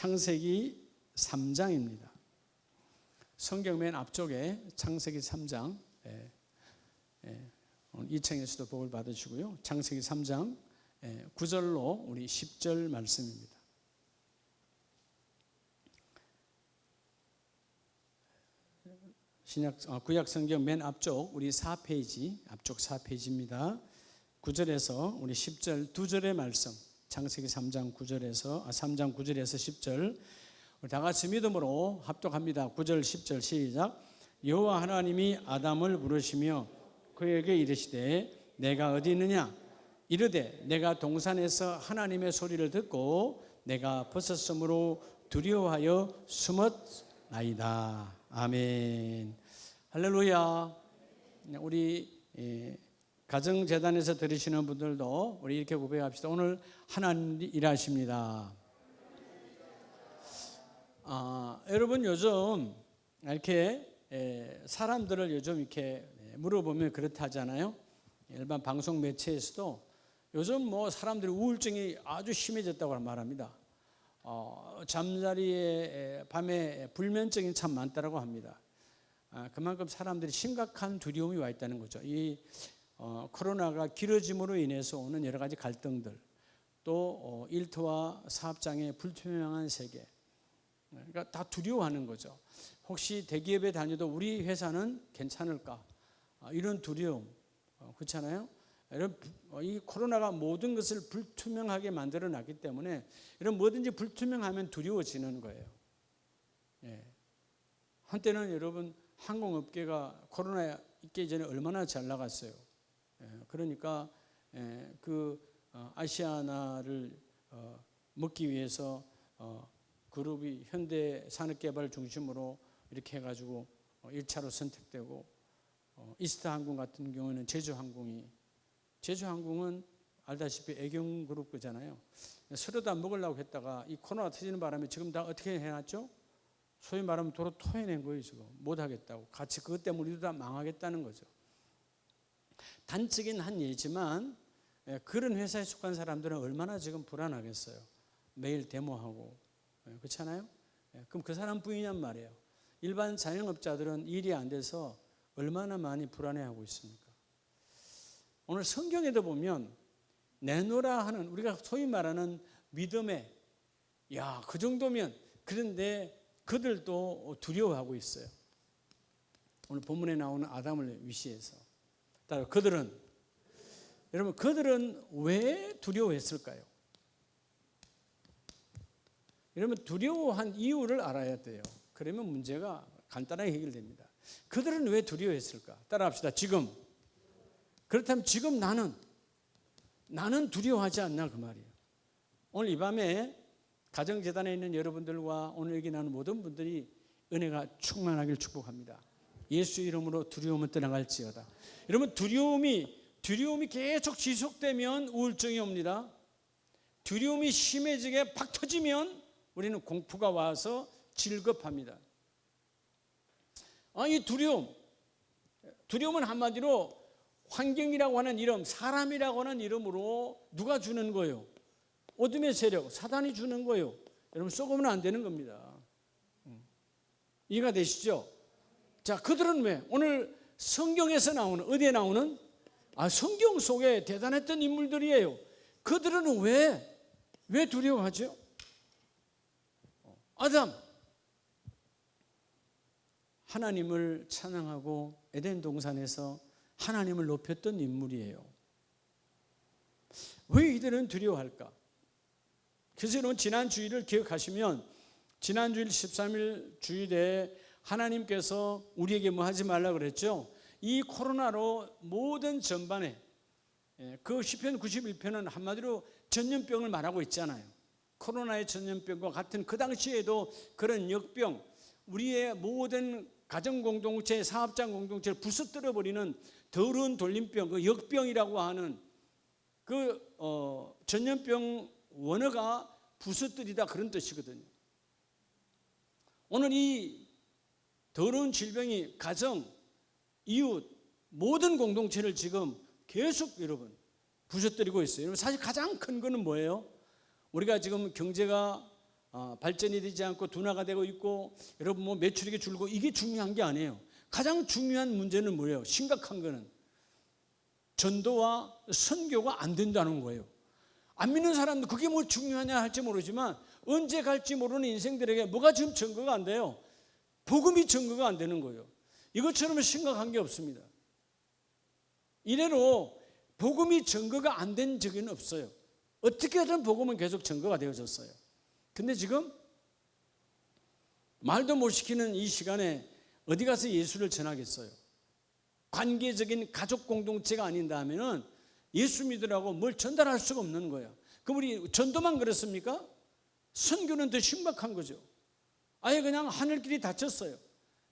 창세기 3장입니다. 성경 맨 앞쪽에 창세기 3장, 2층에서도 복을 받으시고요. 창세기 3장 9절로 우리 10절 말씀입니다. 구약 성경 맨 앞쪽 우리 4페이지, 앞쪽 4페이지입니다. 9절에서 우리 10절 두 절의 말씀, 창세기 3장 9절에서 10절 우리 다 같이 믿음으로 합독합니다. 9절 10절 시작. 여호와 하나님이 아담을 부르시며 그에게 이르시되 내가 어디 있느냐? 이르되 내가 동산에서 하나님의 소리를 듣고 내가 벗었으므로 두려워하여 숨었나이다. 아멘. 할렐루야. 우리 가정재단에서 들으시는 분들도 우리 이렇게 고백합시다. 오늘 하나님이 일하십니다. 여러분 요즘 이렇게 사람들을 요즘 이렇게 물어보면 그렇다잖아요. 일반 방송 매체에서도 요즘 뭐 사람들이 우울증이 아주 심해졌다고 말합니다. 잠자리에 밤에 불면증이 참 많다고 합니다. 그만큼 사람들이 심각한 두려움이 와 있다는 거죠. 이 코로나가 길어짐으로 인해서 오는 여러 가지 갈등들, 또 일터와 사업장의 불투명한 세계, 그러니까 다 두려워하는 거죠. 혹시 대기업에 다녀도 우리 회사는 괜찮을까? 이런 두려움, 그렇잖아요. 이 코로나가 모든 것을 불투명하게 만들어 놨기 때문에 이런 뭐든지 불투명하면 두려워지는 거예요. 한때는 여러분 항공업계가 코로나 있기 전에 얼마나 잘 나갔어요. 그러니까 그 아시아나를 먹기 위해서 그룹이 현대산업개발 중심으로 이렇게 해가지고 1차로 선택되고, 이스타항공 같은 경우는 제주항공은 알다시피 애경그룹 거잖아요. 서로 다 먹으려고 했다가 이 코로나 터지는 바람에 지금 다 어떻게 해놨죠? 소위 말하면 도로 토해낸 거예요. 지금 못하겠다고. 같이 그것 때문에 우리도 다 망하겠다는 거죠. 단적인 한 예지만 그런 회사에 속한 사람들은 얼마나 지금 불안하겠어요. 매일 데모하고, 그렇잖아요. 그럼 그 사람뿐이냔 말이에요. 일반 자영업자들은 일이 안 돼서 얼마나 많이 불안해하고 있습니까? 오늘 성경에도 보면 내노라 하는, 우리가 소위 말하는 믿음의, 그 정도면, 그런데 그들도 두려워하고 있어요. 오늘 본문에 나오는 아담을 위시해서. 따라 여러분 그들은 왜 두려워했을까요? 여러분 두려워한 이유를 알아야 돼요. 그러면 문제가 간단하게 해결됩니다. 그들은 왜 두려워했을까? 따라합시다. 지금. 그렇다면 지금 나는 두려워하지 않나 그 말이에요. 오늘 이 밤에 가정재단에 있는 여러분들과 오늘 여기 나는 모든 분들이 은혜가 충만하길 축복합니다. 예수 이름으로 두려움은 떠나갈지어다. 여러분 두려움이 계속 지속되면 우울증이 옵니다. 두려움이 심해지게 팍 터지면 우리는 공포가 와서 질겁합니다. 이 두려움은 한마디로 환경이라고 하는 이름, 사람이라고 하는 이름으로 누가 주는 거예요? 어둠의 세력, 사단이 주는 거예요. 여러분 썩으면 안 되는 겁니다. 이해가 되시죠? 자, 그들은 왜? 오늘 성경에서 나오는, 어디에 나오는? 성경 속에 대단했던 인물들이에요. 그들은 왜 두려워하죠? 아담, 하나님을 찬양하고 에덴 동산에서 하나님을 높였던 인물이에요. 왜 이들은 두려워할까? 그래서 여러분 지난 주일을 기억하시면 지난 주일 13일 주일에 하나님께서 우리에게 뭐 하지 말라고 그랬죠? 이 코로나로 모든 전반에, 그 시편 91편은 한마디로 전염병을 말하고 있잖아요. 코로나의 전염병과 같은 그 당시에도 그런 역병, 우리의 모든 가정공동체, 사업장 공동체를 부서뜨려버리는 더러운 돌림병, 그 역병이라고 하는 그 전염병 원어가 부서뜨리다 그런 뜻이거든요. 오늘 이 더러운 질병이 가정, 이웃, 모든 공동체를 지금 계속 여러분 부서뜨리고 있어요. 여러분 사실 가장 큰 거는 뭐예요? 우리가 지금 경제가 발전이 되지 않고 둔화가 되고 있고 여러분 뭐 매출액이 줄고 이게 중요한 게 아니에요. 가장 중요한 문제는 뭐예요? 심각한 거는 전도와 선교가 안 된다는 거예요. 안 믿는 사람도 그게 뭐 중요하냐 할지 모르지만 언제 갈지 모르는 인생들에게 뭐가 지금 증거가 안 돼요? 복음이 증거가 안 되는 거예요. 이것처럼 심각한 게 없습니다. 이래로 복음이 증거가 안 된 적은 없어요. 어떻게든 복음은 계속 증거가 되어졌어요. 근데 지금 말도 못 시키는 이 시간에 어디 가서 예수를 전하겠어요? 관계적인 가족 공동체가 아닌다면은 예수 믿으라고 뭘 전달할 수가 없는 거예요. 그럼 우리 전도만 그렇습니까? 선교는 더 심각한 거죠. 아예 그냥 하늘길이 닫혔어요.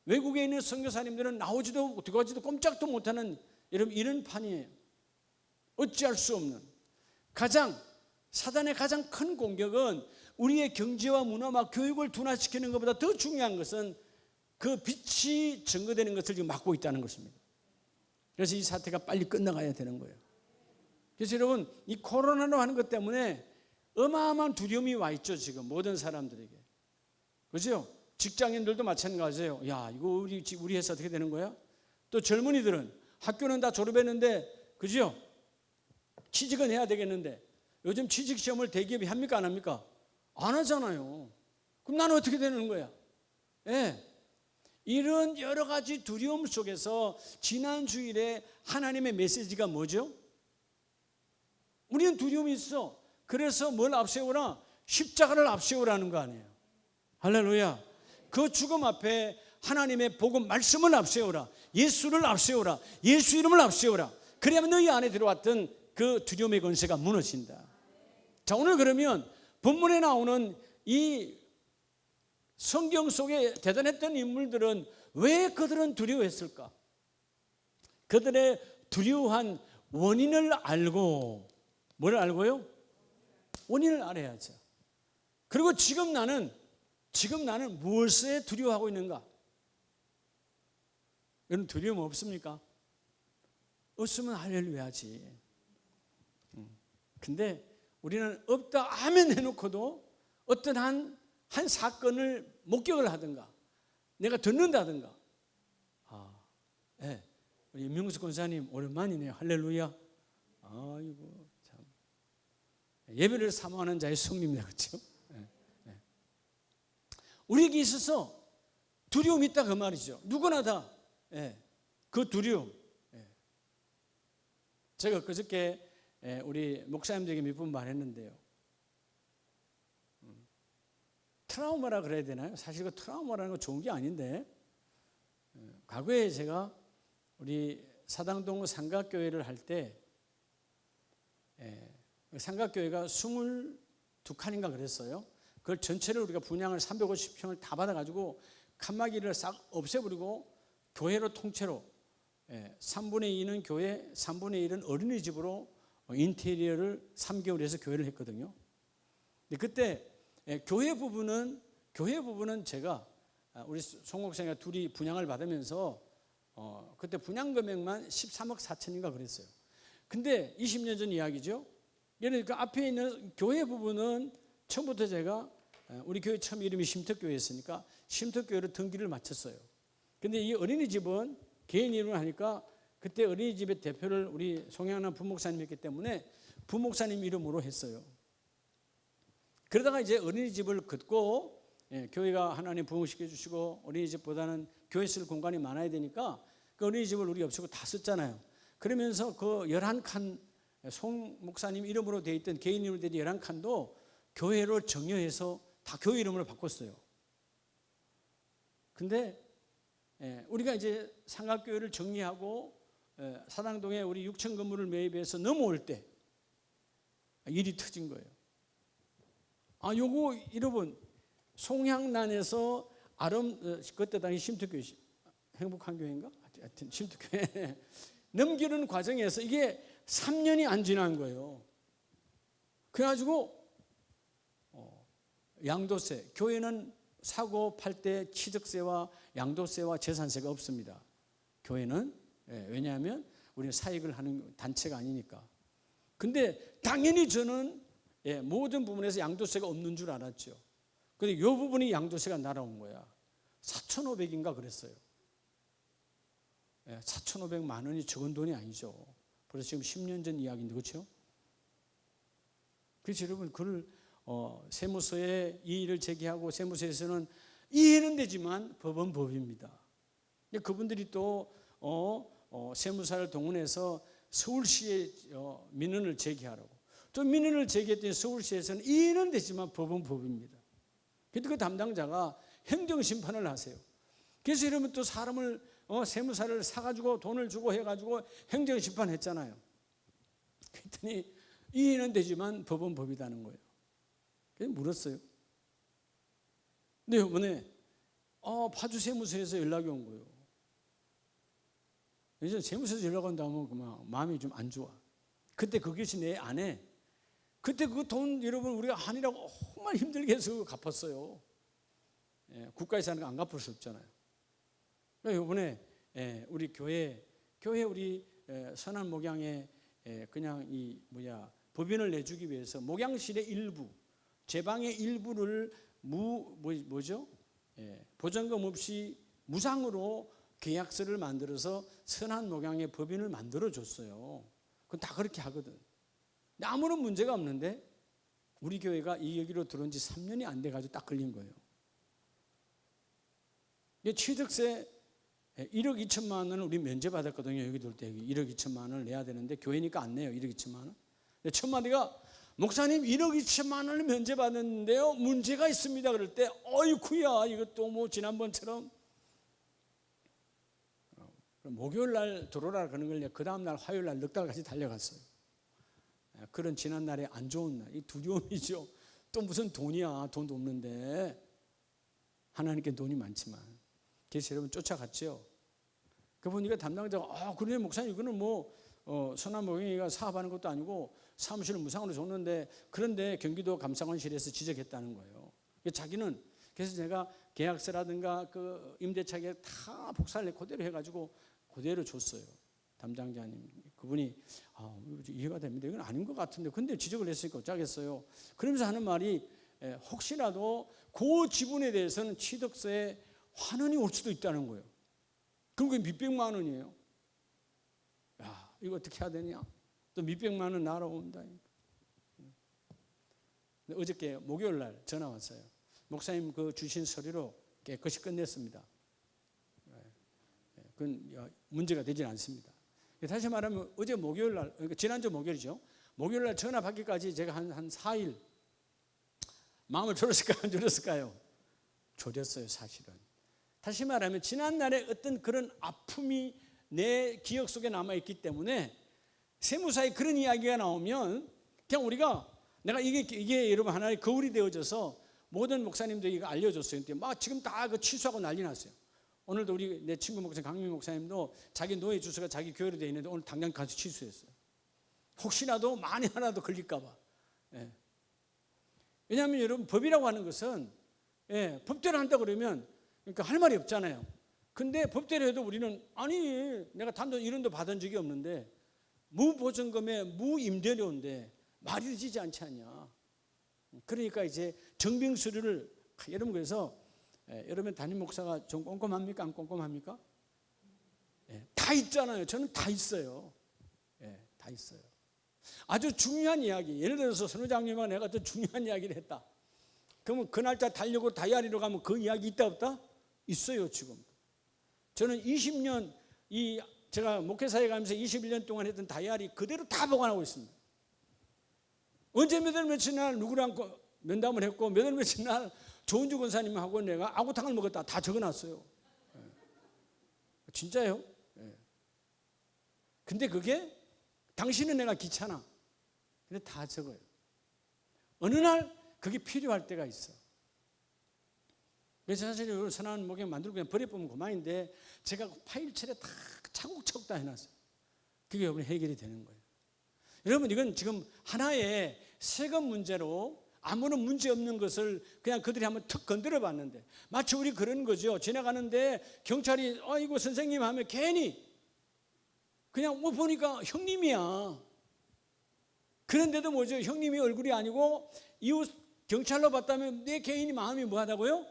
외국에 있는 선교사님들은 나오지도 들어가지도 꼼짝도 못하는 여러분 이런 판이에요. 어찌할 수 없는 사단의 가장 큰 공격은 우리의 경제와 문화와 교육을 둔화시키는 것보다 더 중요한 것은 그 빛이 증거되는 것을 지금 막고 있다는 것입니다. 그래서 이 사태가 빨리 끝나가야 되는 거예요. 그래서 여러분 이 코로나로 하는 것 때문에 어마어마한 두려움이 와 있죠. 지금 모든 사람들에게. 그죠? 직장인들도 마찬가지예요. 야, 이거 우리 회사 어떻게 되는 거야? 또 젊은이들은 학교는 다 졸업했는데, 그죠? 취직은 해야 되겠는데 요즘 취직 시험을 대기업이 합니까 안 합니까? 안 하잖아요. 그럼 나는 어떻게 되는 거야? 예. 이런 여러 가지 두려움 속에서 지난 주일에 하나님의 메시지가 뭐죠? 우리는 두려움이 있어. 그래서 뭘 앞세우라? 십자가를 앞세우라는 거 아니에요. 할렐루야. 그 죽음 앞에 하나님의 복음 말씀을 앞세우라. 예수를 앞세우라. 예수 이름을 앞세우라. 그래야만 너희 안에 들어왔던 그 두려움의 권세가 무너진다. 자, 오늘 그러면 본문에 나오는 이 성경 속에 대단했던 인물들은 왜 그들은 두려워했을까? 그들의 두려워한 원인을 알고, 뭘 알고요? 원인을 알아야죠. 그리고 지금 나는 무엇에 두려워하고 있는가? 여러분 두려움 없습니까? 없으면 할렐루야지. 근데 우리는 없다 하면 해놓고도 어떤 한 사건을 목격을 하든가 내가 듣는다든가. 네. 우리 임명수 권사님 오랜만이네요. 할렐루야. 아이고 참 예배를 사모하는 자의 성립이다, 그렇죠? 네. 네. 우리에게 있어서 두려움이 있다 그 말이죠. 누구나 다. 네. 그 두려움. 네. 제가 그저께 우리 목사님들에게 몇 번 말했는데요. 트라우마라 그래야 되나요? 사실 그 트라우마라는 건 좋은 게 아닌데 과거에 제가 우리 사당동 삼각교회를 할 때 삼각교회가 22칸인가 그랬어요. 그걸 전체를 우리가 분양을 350평을 다 받아가지고 칸막이를 싹 없애버리고 교회로 통째로 3분의 2는 교회, 3분의 1은 어린이집으로 인테리어를 3개월 해서 교회를 했거든요. 근데 그때 교회 부분은 제가 우리 송 목사님과 둘이 분양을 받으면서 그때 분양 금액만 13억 4천인가 그랬어요. 근데 20년 전 이야기죠. 그러니까 앞에 있는 교회 부분은 처음부터 제가 우리 교회 처음 이름이 쉼터교회였으니까 쉼터교회로 등기를 마쳤어요. 근데 이 어린이집은 개인 이름을 하니까 그때 어린이집의 대표를 우리 송양남 부목사님이 했기 때문에 부목사님 이름으로 했어요. 그러다가 이제 어린이집을 긋고 교회가 하나님 부흥시켜 주시고 어린이집보다는 교회 쓸 공간이 많아야 되니까 그 어린이집을 우리 없애고 다 썼잖아요. 그러면서 그 11칸 송 목사님 이름으로 되어 있던 개인 이름으로 되어 있던 11칸도 교회로 정여해서 다 교회 이름으로 바꿨어요. 근데 우리가 이제 삼각교회를 정리하고 사당동에 우리 6층 건물을 매입해서 넘어올 때 일이 터진 거예요. 요거 여러분 송향난에서 그때 당시 쉼터교회 행복한 교회인가? 하여튼 쉼터교회 넘기는 과정에서 이게 3년이 안 지난 거예요. 그래가지고 양도세, 교회는 사고 팔 때 취득세와 양도세와 재산세가 없습니다. 교회는 왜냐하면 우리는 사익을 하는 단체가 아니니까. 근데 당연히 저는 모든 부분에서 양도세가 없는 줄 알았죠. 근데 이 부분이 양도세가 날아온 거야. 4,500인가 그랬어요. 4,500만 원이 적은 돈이 아니죠. 벌써 지금 10년 전 이야기인데, 그렇죠? 그래서 여러분, 그걸 세무서에 이의를 제기하고, 세무서에서는 이해는 되지만 법은 법입니다. 그분들이 또 세무사를 동원해서 서울시에 민원을 제기하라고, 또 민원을 제기했더니 서울시에서는 이해는 되지만 법은 법입니다. 그런데 그 담당자가 행정심판을 하세요. 그래서 여러분, 또 사람을 세무사를 사가지고 돈을 주고 해가지고 행정심판했잖아요. 그랬더니 이해는 되지만 법은 법이라는 거예요. 그래서 물었어요. 근데 이번에 파주 세무서에서 연락이 온 거예요. 이제 세무서에서 연락 온다면 그만 마음이 좀 안 좋아. 그때 그것이 내 아내. 그때 그 돈 여러분 우리가 아니라고 정말 힘들게 해서 갚았어요. 국가에서 하는 거 안 갚을 수 없잖아요. 이번에 우리 교회 우리 선한 목양에 그냥 법인을 내주기 위해서 목양실의 일부, 제 방의 일부를 보증금 없이 무상으로 계약서를 만들어서 선한 목양의 법인을 만들어 줬어요. 그건 다 그렇게 하거든. 근데 아무런 문제가 없는데 우리 교회가 이 여기로 들어온 지 3년이 안 돼가지고 딱 걸린 거예요. 취득세 1억 2천만 원을 우리 면제받았거든요. 여기 돌 때 1억 2천만 원을 내야 되는데 교회니까 안 내요. 1억 2천만 원. 근데 천마디가 목사님 1억 2천만 원을 면제받았는데요, 문제가 있습니다. 그럴 때 어이쿠야, 이것도 뭐 지난번처럼 목요일 날 들어오라 그러는 걸 그 다음 날 화요일 날 넉 달까지 달려갔어요. 그런 지난 날에 안 좋은 날, 이 두려움이죠. 또 무슨 돈이야, 돈도 없는데. 하나님께 돈이 많지만. 그래서 여러분 쫓아갔죠. 그 보니까 담당자가 그래 목사님, 이거는 선한 목양이가 사업하는 것도 아니고 사무실을 무상으로 줬는데, 그런데 경기도 감사원실에서 지적했다는 거예요. 자기는 그래서 제가 계약서라든가 그 임대차 계약 다 복사를 그대로 해가지고 그대로 줬어요. 담당자님 그분이 이해가 됩니다. 이건 아닌 것 같은데, 근데 지적을 했으니까 어쩌겠어요. 그러면서 하는 말이 혹시라도 그 지분에 대해서는 취득세에 환원이 올 수도 있다는 거예요. 그럼 그게 몇백만 원이에요. 야, 이거 어떻게 해야 되냐? 또 몇백만 원 날아온다. 어저께 목요일 날 전화 왔어요. 목사님 그 주신 서류로 깨끗이 끝냈습니다. 그건 문제가 되지는 않습니다. 다시 말하면 어제 목요일 날, 그러니까 지난주 목요일이죠. 목요일 날 전화 받기까지 제가 한 4일 마음을 졸였을까요? 안 졸였을까요? 졸였어요, 사실은. 다시 말하면 지난날에 어떤 그런 아픔이 내 기억 속에 남아있기 때문에 세무사에 그런 이야기가 나오면 그냥 우리가 내가 이게 여러분 하나의 거울이 되어져서 모든 목사님들이 이거 알려줬어요. 근데 막 지금 다 그 취소하고 난리 났어요. 오늘도 내 친구 목사님 강민 목사님도 자기 노예 주소가 자기 교회로 되어 있는데 오늘 당장 가서 취소했어요. 혹시라도 만에 하나도 걸릴까 봐. 왜냐하면 여러분 법이라고 하는 것은 법대로 한다 그러면 그러니까 할 말이 없잖아요. 근데 법대로 해도 우리는 아니 내가 단돈 이런 도 받은 적이 없는데 무보증금에 무임대료인데 말이 되지 않지 않냐. 그러니까 이제 정빙수료를 여러분, 그래서 여러분 담임 목사가 좀 꼼꼼합니까? 안 꼼꼼합니까? 다 있잖아요. 저는 다 있어요. 다 있어요. 아주 중요한 이야기, 예를 들어서 선우장님과 내가 더 중요한 이야기를 했다. 그러면 그 날짜 달려고 다이어리로 가면 그 이야기 있다 없다? 있어요. 지금 저는 20년 제가 목회사에 가면서 21년 동안 했던 다이어리 그대로 다 보관하고 있습니다. 언제 몇 월 며칠 날 누구랑 면담을 했고 몇 월 며칠 날 조은주 권사님하고 내가 아구탕을 먹었다 다 적어놨어요. 진짜요? 근데 그게 당신은 내가 귀찮아. 근데 다 적어요. 어느 날 그게 필요할 때가 있어. 그래서 사실 선한 목양 만들고 그냥 버려보면 그만인데 제가 파일철에 다 차곡차곡 다 해놨어요. 그게 여러분 해결이 되는 거예요. 여러분 이건 지금 하나의 세금 문제로 아무런 문제 없는 것을 그냥 그들이 한번 툭 건드려 봤는데 마치 우리 그런 거죠. 지나가는데 경찰이 이거 선생님 하면 괜히 그냥 보니까 형님이야. 그런데도 뭐죠? 형님이 얼굴이 아니고 이웃 경찰로 봤다면 내 개인이 마음이 뭐하다고요?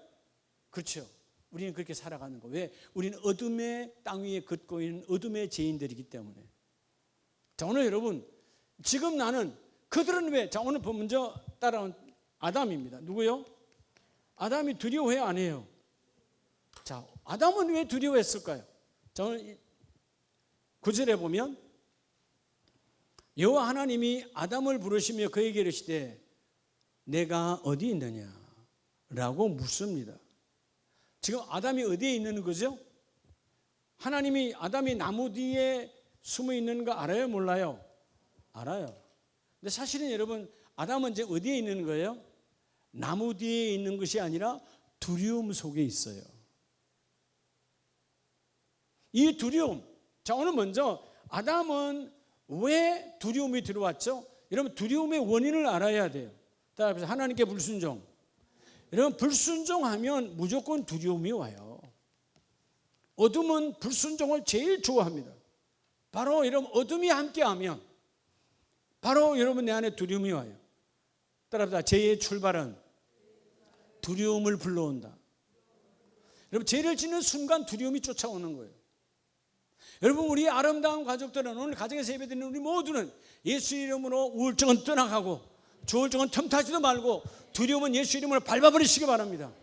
그렇죠. 우리는 그렇게 살아가는 거. 왜? 우리는 어둠의 땅 위에 걷고 있는 어둠의 죄인들이기 때문에. 자, 오늘 여러분, 지금 나는 그들은 왜? 자, 오늘 먼저 따라온 아담입니다. 누구요? 아담이 두려워해 안 해요? 자, 아담은 왜 두려워했을까요? 자, 오늘 9절에 보면 여호와 하나님이 아담을 부르시며 그에게 이르시되 내가 어디 있느냐? 라고 묻습니다. 지금 아담이 어디에 있는 거죠? 하나님이 아담이 나무 뒤에 숨어 있는 거 알아요? 몰라요? 알아요. 근데 사실은 여러분, 아담은 이제 어디에 있는 거예요? 나무 뒤에 있는 것이 아니라 두려움 속에 있어요. 이 두려움. 자, 오늘 먼저 아담은 왜 두려움이 들어왔죠? 여러분, 두려움의 원인을 알아야 돼요. 따라서 하나님께 불순종. 여러분, 불순종하면 무조건 두려움이 와요. 어둠은 불순종을 제일 좋아합니다. 바로 여러분, 어둠이 함께하면 바로 여러분 내 안에 두려움이 와요. 따라합시다. 죄의 출발은 두려움을 불러온다. 여러분, 죄를 짓는 순간 두려움이 쫓아오는 거예요. 여러분, 우리 아름다운 가족들은 오늘 가정에서 예배드리는 우리 모두는 예수 이름으로 우울증은 떠나가고 조울증은 틈타지도 말고 두려움은 예수 이름으로 밟아버리시기 바랍니다.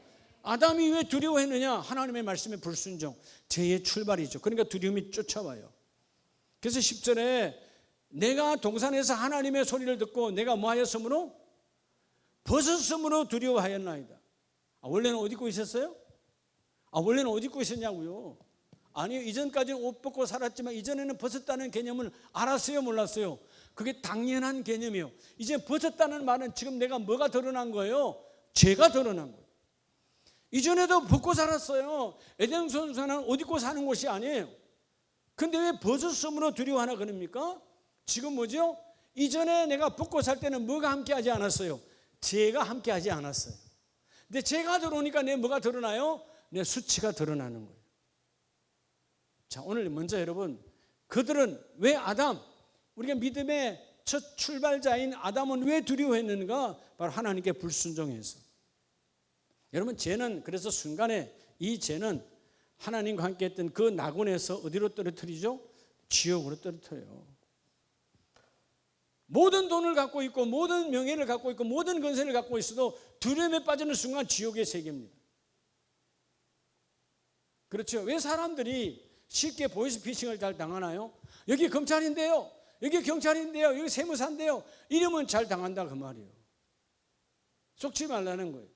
아담이 왜 두려워했느냐? 하나님의 말씀에 불순종, 죄의 출발이죠. 그러니까 두려움이 쫓아와요. 그래서 10절에 내가 동산에서 하나님의 소리를 듣고 내가 뭐하였으므로? 벗었으므로 두려워하였나이다. 원래는 옷 입고 있었어요? 원래는 옷 입고 있었냐고요? 아니요, 이전까지는 옷 벗고 살았지만 이전에는 벗었다는 개념을 알았어요, 몰랐어요? 그게 당연한 개념이에요. 이제 벗었다는 말은 지금 내가 뭐가 드러난 거예요? 죄가 드러난 거예요. 이전에도 벗고 살았어요. 에덴 동산은 옷 입고 사는 곳이 아니에요. 근데 왜 벗었으므로 두려워하나 그럽니까? 지금 뭐죠? 이전에 내가 벗고 살 때는 뭐가 함께하지 않았어요? 죄가 함께하지 않았어요. 근데 죄가 들어오니까 내 뭐가 드러나요? 내 수치가 드러나는 거예요. 자, 오늘 먼저 여러분, 그들은 왜 아담, 우리가 믿음의 첫 출발자인 아담은 왜 두려워했는가? 바로 하나님께 불순종해서. 여러분, 죄는 그래서 순간에 이 죄는 하나님과 함께 했던 그 낙원에서 어디로 떨어뜨리죠? 지옥으로 떨어뜨려요. 모든 돈을 갖고 있고 모든 명예를 갖고 있고 모든 권세를 갖고 있어도 두려움에 빠지는 순간 지옥의 세계입니다. 그렇죠? 왜 사람들이 쉽게 보이스피싱을 잘 당하나요? 여기 검찰인데요, 여기 경찰인데요, 여기 세무사인데요, 이러면 잘 당한다 그 말이에요. 속지 말라는 거예요.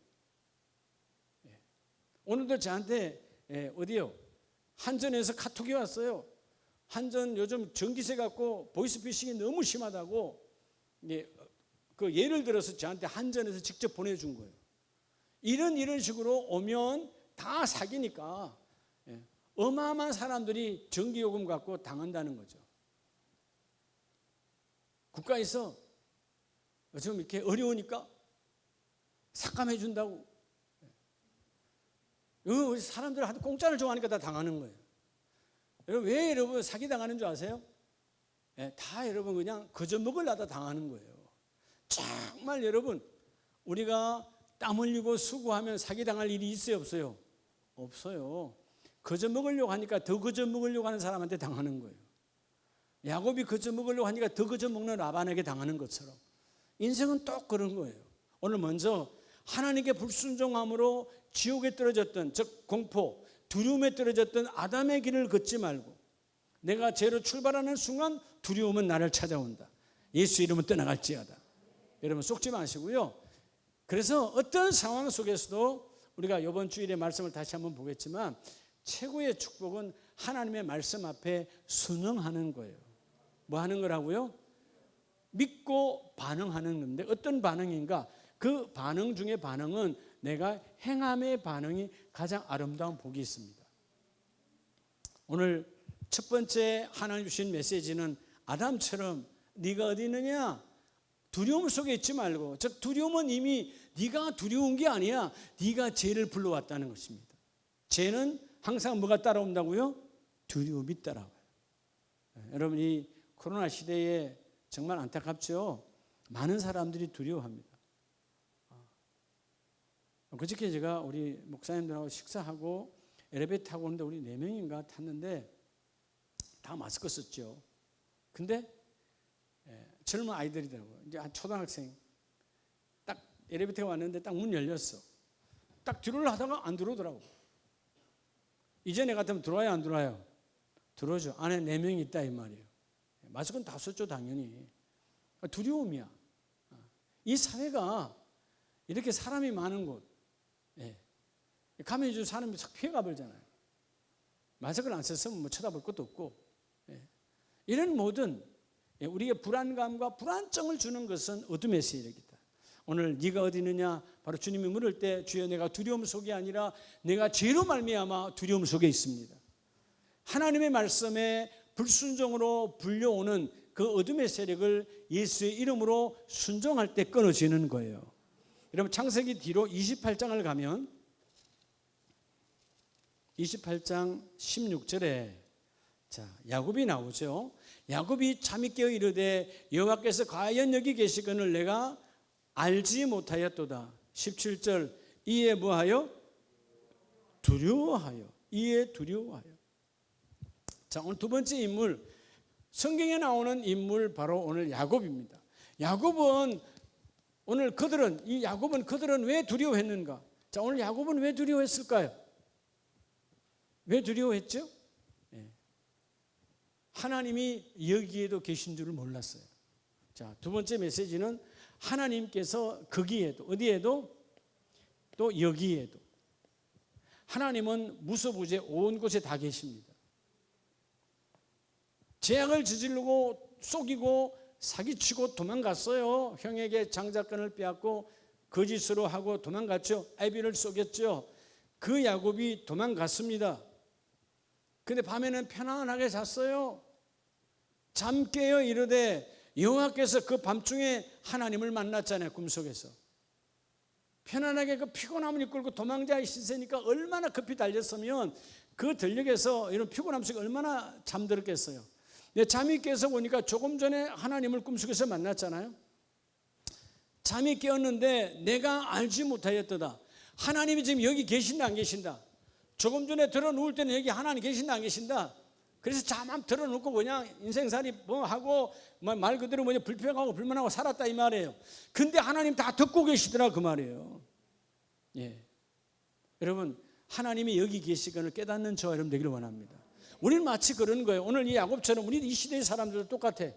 오늘도 저한테 어디요? 한전에서 카톡이 왔어요. 한전 요즘 전기세 갖고 보이스피싱이 너무 심하다고 그 예를 들어서 저한테 한전에서 직접 보내준 거예요. 이런 식으로 오면 다 사기니까 어마어마한 사람들이 전기요금 갖고 당한다는 거죠. 국가에서 좀 이렇게 어려우니까 삭감해 준다고. 우리 사람들 하도 공짜를 좋아하니까 다 당하는 거예요. 여러분, 왜 여러분 사기 당하는 줄 아세요? 다 여러분 그냥 거저 먹으려다 당하는 거예요. 정말 여러분, 우리가 땀 흘리고 수고하면 사기 당할 일이 있어요, 없어요? 없어요. 거저 먹으려고 하니까 더 거저 먹으려고 하는 사람한테 당하는 거예요. 야곱이 거저 먹으려고 하니까 더 거저 먹는 라반에게 당하는 것처럼 인생은 또 그런 거예요. 오늘 먼저 하나님께 불순종함으로 지옥에 떨어졌던, 즉 공포, 두려움에 떨어졌던 아담의 길을 걷지 말고 내가 죄로 출발하는 순간 두려움은 나를 찾아온다. 예수 이름은 떠나갈지어다. 여러분 속지 마시고요. 그래서 어떤 상황 속에서도 우리가 이번 주일에 말씀을 다시 한번 보겠지만 최고의 축복은 하나님의 말씀 앞에 순응하는 거예요. 뭐 하는 거라고요? 믿고 반응하는 건데 어떤 반응인가? 그 반응 중에 반응은 내가 행함의 반응이 가장 아름다운 복이 있습니다. 오늘 첫 번째 하나님 주신 메시지는 아담처럼 네가 어디 있느냐? 두려움 속에 있지 말고, 즉 두려움은 이미 네가 두려운 게 아니야. 네가 죄를 불러왔다는 것입니다. 죄는 항상 뭐가 따라온다고요? 두려움이 따라와요. 여러분, 이 코로나 시대에 정말 안타깝죠? 많은 사람들이 두려워합니다. 그저께 제가 우리 목사님들하고 식사하고 엘리베이터 타고 오는데 우리 4명인가 탔는데 다 마스크 썼죠. 근데 젊은 아이들이더라고요. 이제 한 초등학생. 딱 엘리베이터가 왔는데 딱 문 열렸어. 딱 들어오려 하다가 안 들어오더라고. 이전에 같으면 들어와요, 안 들어와요? 들어오죠. 안에 4명이 있다 이 말이에요. 마스크는 다 썼죠, 당연히. 두려움이야. 이 사회가 이렇게 사람이 많은 곳, 가면 이제 사람이 싹 피해가 버리잖아요. 마스크를 안 썼으면 뭐 쳐다볼 것도 없고, 이런 모든 우리에게 불안감과 불안증을 주는 것은 어둠의 세력이다. 오늘 네가 어디 있느냐 바로 주님이 물을 때 주여 내가 두려움 속이 아니라 내가 죄로 말미암아 두려움 속에 있습니다. 하나님의 말씀에 불순종으로 불려오는 그 어둠의 세력을 예수의 이름으로 순종할 때 끊어지는 거예요. 여러분 창세기 뒤로 28장을 가면 28장 16절에 자, 야곱이 나오죠. 야곱이 잠이 깨어 이르되 여호와께서 과연 여기 계시거늘 내가 알지 못하였도다. 17절 이에 뭐하여? 두려워하여. 이에 두려워하여. 자, 오늘 두 번째 인물, 성경에 나오는 인물 바로 오늘 야곱입니다. 야곱은 그들은 왜 두려워했는가? 자, 오늘 야곱은 왜 두려워했을까요? 왜 두려워했죠? 하나님이 여기에도 계신 줄을 몰랐어요. 자, 두 번째 메시지는 하나님께서 거기에도 어디에도 또 여기에도 하나님은 무소부재 온 곳에 다 계십니다. 죄악을 저지르고 속이고 사기치고 도망갔어요. 형에게 장자권을 빼앗고 거짓으로 하고 도망갔죠. 아비를 속였죠. 그 야곱이 도망갔습니다. 근데 밤에는 편안하게 잤어요. 잠 깨어 이르되 여호와께서 그 밤중에 하나님을 만났잖아요. 꿈속에서 편안하게 그 피곤함을 이끌고 도망자의 시세니까 얼마나 급히 달렸으면 그 들녘에서 이런 피곤함 속에 얼마나 잠들었겠어요. 근데 잠이 깨서 보니까 조금 전에 하나님을 꿈속에서 만났잖아요. 잠이 깨었는데 내가 알지 못하였도다. 하나님이 지금 여기 계신다 안 계신다? 조금 전에 들어 누울 때는 여기 하나님 계신다 안 계신다? 그래서 잠만 들어 놓고 그냥 인생살이 뭐 하고 말 그대로 뭐냐 불평하고 불만하고 살았다 이 말이에요. 근데 하나님 다 듣고 계시더라 그 말이에요. 여러분 하나님이 여기 계시거늘 깨닫는 저와 여러분 되기를 원합니다. 우리는 마치 그런 거예요. 오늘 이 야곱처럼 우리 이 시대의 사람들도 똑같아.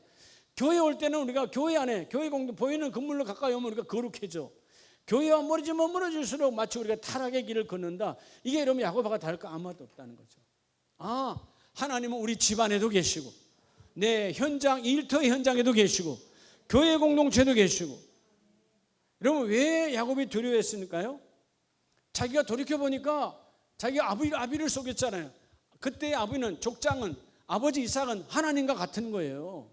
교회 올 때는 우리가 교회 안에 교회 공동 보이는 건물로 가까이 오면 우리가 거룩해져. 교회와 멀어지면 멀어질수록 마치 우리가 타락의 길을 걷는다. 이게 여러분 야곱과 다를 거 아무것도 없다는 거죠. 하나님은 우리 집안에도 계시고 내 현장 일터의 현장에도 계시고 교회 공동체도 계시고. 여러분 왜 야곱이 두려워했으니까요? 자기가 돌이켜보니까 자기가 아비를 속였잖아요. 그때 아비는 족장은 아버지 이삭은 하나님과 같은 거예요.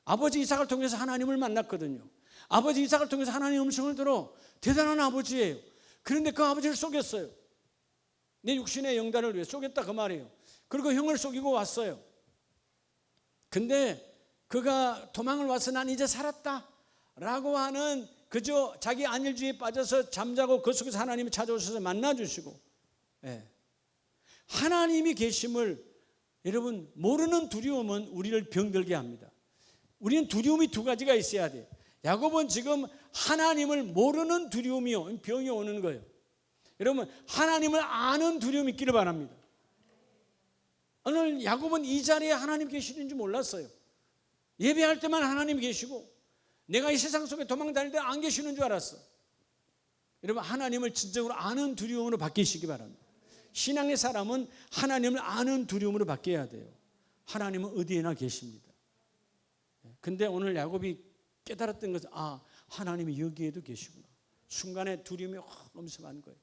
아버지 이삭을 통해서 하나님을 만났거든요. 아버지 이삭을 통해서 하나님의 음성을 들어 대단한 아버지예요. 그런데 그 아버지를 속였어요. 내 육신의 영달을 위해 속였다 그 말이에요. 그리고 형을 속이고 왔어요. 근데 그가 도망을 와서 난 이제 살았다 라고 하는 그저 자기 안일주의에 빠져서 잠자고 그 속에서 하나님이 찾아오셔서 만나주시고 하나님이 계심을 여러분 모르는 두려움은 우리를 병들게 합니다. 우리는 두려움이 두 가지가 있어야 돼요. 야곱은 지금 하나님을 모르는 두려움이요 병이 오는 거예요. 여러분 하나님을 아는 두려움이 있기를 바랍니다. 오늘 야곱은 이 자리에 하나님 계시는지 몰랐어요. 예배할 때만 하나님 계시고 내가 이 세상 속에 도망다닐 때 안 계시는 줄 알았어. 여러분 하나님을 진정으로 아는 두려움으로 바뀌시기 바랍니다. 신앙의 사람은 하나님을 아는 두려움으로 바뀌어야 돼요. 하나님은 어디에나 계십니다. 근데 오늘 야곱이 깨달았던 것은 하나님이 여기에도 계시구나. 순간에 두려움이 확 엄습한 거예요.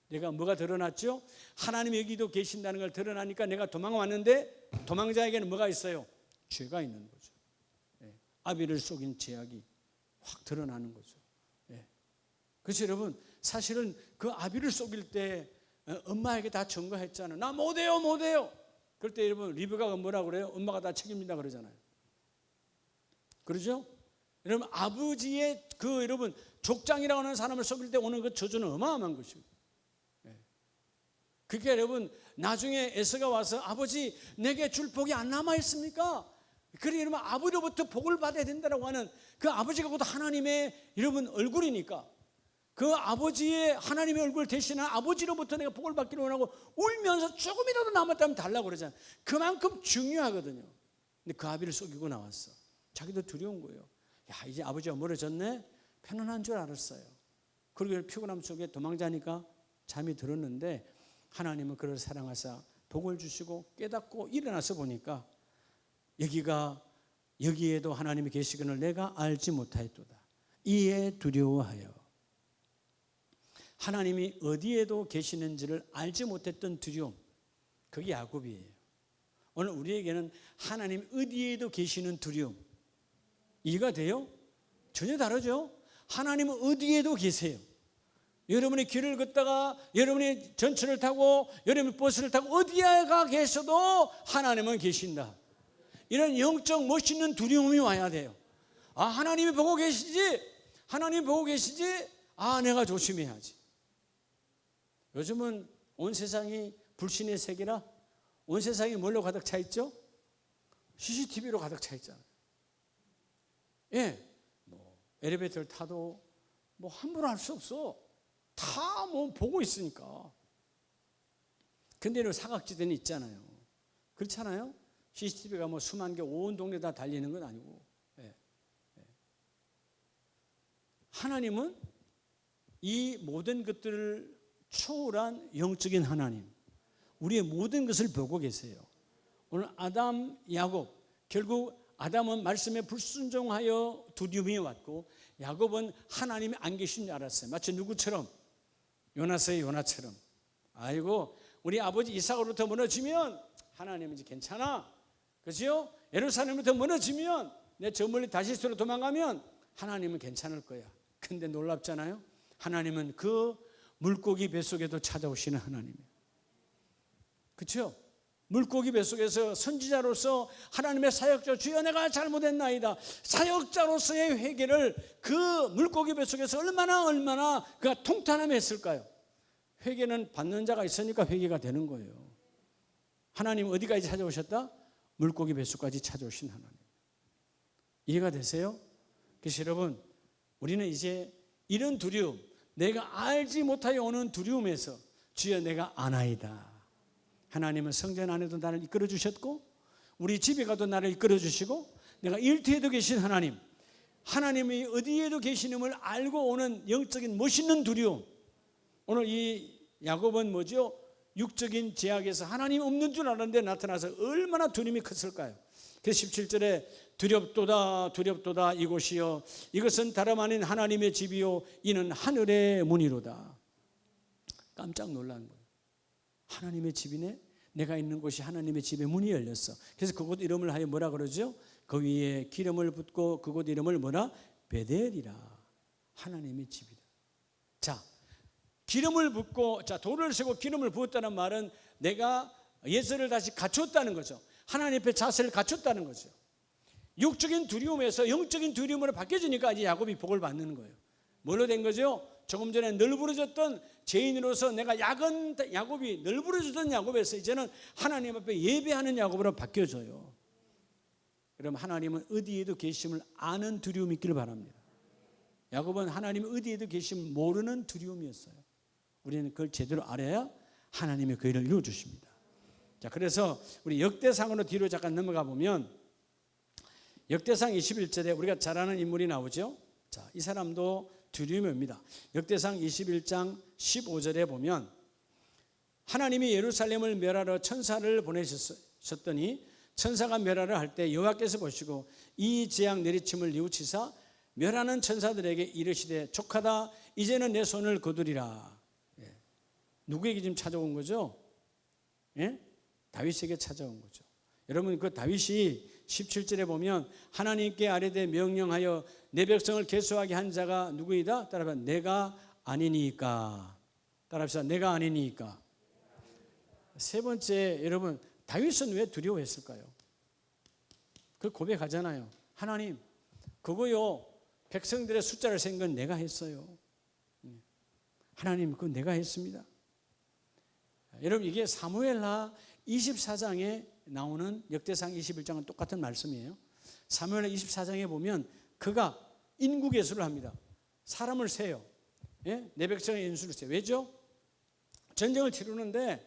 내가 뭐가 드러났죠? 하나님이 여기도 계신다는 걸 드러나니까 내가 도망왔는데 도망자에게는 뭐가 있어요? 죄가 있는 거죠. 아비를 속인 죄악이 확 드러나는 거죠. 그래서 여러분 사실은 그 아비를 속일 때 엄마에게 다 증거했잖아요. 나 못해요. 그럴 때 여러분 리브가가 뭐라고 그래요? 엄마가 다 책임진다 그러잖아요. 그러죠? 여러분 아버지의 그 여러분 족장이라고 하는 사람을 속일 때 오는 그 저주는 어마어마한 것입니다. 그러니까 여러분, 나중에 에서가 와서 아버지 내게 줄 복이 안 남아 있습니까? 그래 이러면 아버지로부터 복을 받아야 된다고 하는 그 아버지가 곧 하나님의 여러분 얼굴이니까 그 아버지의 하나님의 얼굴 대신한 아버지로부터 내가 복을 받기를 원하고 울면서 조금이라도 남았다면 달라고 그러잖아요. 그만큼 중요하거든요. 근데 그 아비를 속이고 나왔어. 자기도 두려운 거예요. 야, 이제 아버지가 멀어졌네. 편안한 줄 알았어요. 그리고 피곤함 속에 도망자니까 잠이 들었는데 하나님은 그를 사랑하사 복을 주시고 깨닫고 일어나서 보니까 여기에도 하나님이 계시거늘 내가 알지 못하였도다. 이에 두려워하여. 하나님이 어디에도 계시는지를 알지 못했던 두려움, 그게 야곱이에요. 오늘 우리에게는 하나님 어디에도 계시는 두려움, 이해가 돼요? 전혀 다르죠? 하나님은 어디에도 계세요. 여러분이 길을 걷다가 여러분이 전철을 타고 여러분이 버스를 타고 어디에 가 계셔도 하나님은 계신다. 이런 영적 멋있는 두려움이 와야 돼요. 아, 하나님이 보고 계시지? 하나님이 보고 계시지? 아, 내가 조심해야지. 요즘은 온 세상이 불신의 세계라 온 세상이 뭘로 가득 차 있죠? CCTV로 가득 차 있잖아요. 예, 엘리베이터를 타도 함부로 할 수 없어. 다 보고 있으니까. 근데 이런 사각지대는 있잖아요. 그렇잖아요? CCTV가 수만 개 온 동네 다 달리는 건 아니고. 예. 하나님은 이 모든 것들을 초월한 영적인 하나님, 우리의 모든 것을 보고 계세요. 오늘 아담, 야곱, 결국 아담은 말씀에 불순종하여 두려움이 왔고 야곱은 하나님이 안 계신 줄 알았어요. 마치 누구처럼? 요나서의 요나처럼. 아이고, 우리 아버지 이삭으로부터 무너지면 하나님은 이제 괜찮아. 그렇죠? 예루살렘부터 무너지면 내 저 멀리 다시스로 도망가면 하나님은 괜찮을 거야. 근데 놀랍잖아요. 하나님은 그 물고기 뱃속에도 찾아오시는 하나님이에요. 그렇죠? 물고기 뱃속에서 선지자로서 하나님의 사역자, 주여 내가 잘못했나이다. 사역자로서의 회개를 그 물고기 뱃속에서 얼마나 그가 통탄하며 했을까요? 회개는 받는 자가 있으니까 회개가 되는 거예요. 하나님 어디까지 찾아오셨다? 물고기 뱃속까지 찾아오신 하나님. 이해가 되세요? 그래서 여러분, 우리는 이제 이런 두려움, 내가 알지 못하여 오는 두려움에서 주여 내가 아나이다. 하나님은 성전 안에도 나를 이끌어 주셨고 우리 집에 가도 나를 이끌어 주시고 내가 일터에도 계신 하나님, 하나님이 어디에도 계시는을 알고 오는 영적인 멋있는 두려움. 오늘 이 야곱은 뭐죠? 육적인 제약에서 하나님 없는 줄 알았는데 나타나서 얼마나 두려움이 컸을까요? 그래서 17절에 두렵도다 이곳이여 이것은 다름 아닌 하나님의 집이요 이는 하늘의 문이로다. 깜짝 놀란 거예요. 하나님의 집이네? 내가 있는 곳이 하나님의 집의 문이 열렸어. 그래서 그곳 이름을 하여 뭐라 그러죠? 그 위에 기름을 붓고 그곳 이름을 뭐라? 베델이라. 하나님의 집이다. 자, 기름을 붓고, 자, 돌을 세고 기름을 부었다는 말은 내가 예절을 다시 갖췄다는 거죠. 하나님 앞에 자세를 갖췄다는 거죠. 육적인 두려움에서 영적인 두려움으로 바뀌어지니까 이제 야곱이 복을 받는 거예요. 뭘로 된 거죠? 조금 전에 널브러졌던 죄인으로서 내가 야곱이 널브러졌던 야곱에서 이제는 하나님 앞에 예배하는 야곱으로 바뀌어져요. 그럼 하나님은 어디에도 계심을 아는 두려움이 있기를 바랍니다. 야곱은 하나님이 어디에도 계심을 모르는 두려움이었어요. 우리는 그걸 제대로 알아야 하나님의 그 일을 이루어주십니다. 자, 그래서 우리 역대상으로 뒤로 잠깐 넘어가 보면 역대상 21절에 우리가 잘 아는 인물이 나오죠. 자, 이 사람도 두려움이 옵니다. 역대상 21장 15절에 보면 하나님이 예루살렘을 멸하러 천사를 보내셨더니 천사가 멸하러 할 때 여호와께서 보시고 이 재앙 내리침을 뉘우치사 멸하는 천사들에게 이르시되 족하다 이제는 내 손을 거두리라. 예. 누구에게 지금 찾아온 거죠? 예? 다윗에게 찾아온 거죠. 여러분, 그 다윗이 17절에 보면 하나님께 아뢰되 명령하여 내 백성을 계수하게 한 자가 누구이다? 따라합시다. 내가 아니니까. 따라합시다. 내가 아니니까. 세 번째, 여러분, 다윗은 왜 두려워했을까요? 그 고백하잖아요. 하나님, 그거요, 백성들의 숫자를 센 건 내가 했어요. 하나님 그건 내가 했습니다. 여러분 이게 사무엘하 24장에 나오는 역대상 21장은 똑같은 말씀이에요. 사무엘하 24장에 보면 그가 인구 계수를 합니다. 사람을 세요. 예? 내 백성의 인수를 세요. 왜죠? 전쟁을 치르는데